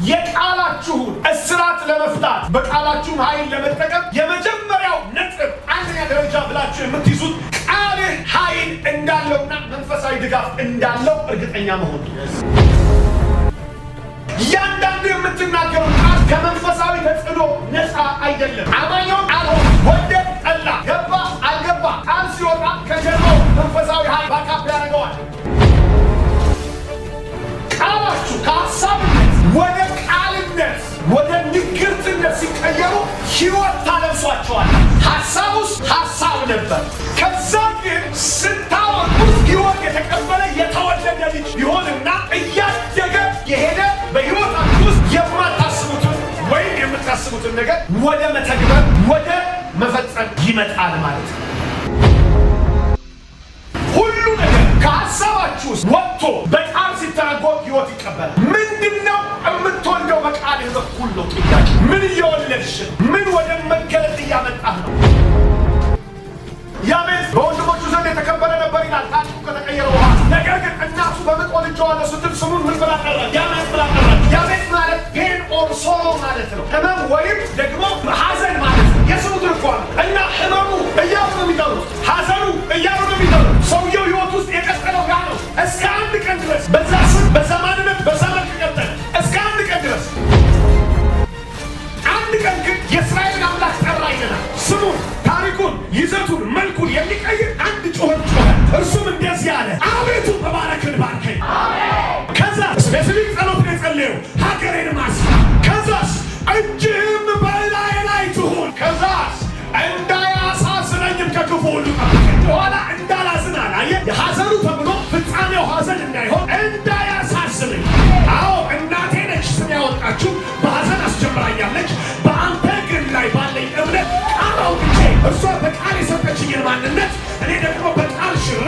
የቃላችሁን እስራት ለመፍታት በቃላችሁም ኃይል ለመጠቀም የመጀመሪያው ነጥብ አንደኛ ደረጃ ብላችሁ የምትይዙት ቃልህ ኃይል እንዳለውና መንፈሳዊ ድጋፍ እንዳለው እርግጠኛ መሆን። እያንዳንዱ የምትናገረው ቃል ከመንፈሳዊ ተጽዕኖ ነፃ አይደለም። አማኛው አልሆን ወደ ጠላ ገባ አልገባ ቃል ሲወጣ ከጀርባው መንፈሳዊ ኃይል ባካፕ ያደርገዋል። ቃላችሁ ከሀሳብነት ወደ ቃልነት ወደ ንግርትነት ሲቀየሩ ሕይወት ታለብሷቸዋል። ሀሳቡስ ሀሳብ ነበር። ከዛ ግን ስታወጡት ሕይወት የተቀበለ የተወለደ ልጅ ይሆንና እያደገ የሄደ በሕይወታችሁ ውስጥ የማታስቡትን ወይም የምታስቡትን ነገር ወደ መተግበር ወደ መፈጸም ይመጣል ማለት ነው። ሁሉ ነገር ከሀሳባችሁ ውስጥ ወጥቶ በቃል ሲተረጎም ሕይወት ይቀበላል። ምንድነው የምትወልደው? በቃልህ በኩል ነው። ጥያቄ ምን እየወለድሽ? ምን ወደ መገለጥ እያመጣህ ነው? ያቤት በወንድሞቹ ዘንድ የተከበረ ነበር ይላል ታሪኩ ከተቀየረ በኋላ። ነገር ግን እናቱ በምጥ ወልጄዋለሁ ስትል ስሙን ምን ብላ ጠራች? ያቤት ብላ ጠራች። ያቤት ማለት ፔን ኦር ሶሮ ማለት ነው። ህመም ወይም ደግሞ ሐዘን ማለት ነው። የስሙ ትርጓሜ እና ህመሙ እያሉ ነው የሚጠሩት፣ ሐዘኑ እያሉ ነው የሚጠሩት። ሰውየው ህይወት ውስጥ የቀጠለው ያ ነው። እስከ አንድ ቀን ድረስ በዛ ስም በዛ ማንነት በዛ መልክ ቀጠለ እስከ አንድ ቀን ድረስ። አንድ ቀን ግን የእስራኤልን አምላክ ጠራ ይለናል። ስሙን፣ ታሪኩን፣ ይዘቱን፣ መልኩን የሚቀይር አንድ ጩኸት ጮኸ። እርሱም እንደዚህ አለ፣ አቤቱ መባረክን ባርከኝ። ከዛ ስፔሲፊክ ጸሎት ነው የጸለየው፣ ሀገሬን ማስፋ። ከዛስ እጅህም በላዬ ላይ ትሁን። ከዛስ እንዳያሳዝነኝም ከክፉ ሁሉ ጠብቀኝ። በኋላ እንዳላዝን አለ። አየህ፣ የሐዘኑ ተብሎ ፍጻሜው ሐዘን እንዳይሆን እንዳያሳዝነኝ። አዎ እናቴ ነች ስም ያወጣችሁ በሐዘን አስጀምራኛለች። በአንተ ግን ላይ ባለኝ እምነት ቃል አውጥቼ እርሷ በቃል የሰጠችኝን ማንነት እኔ ደግሞ በቃል ሽሬ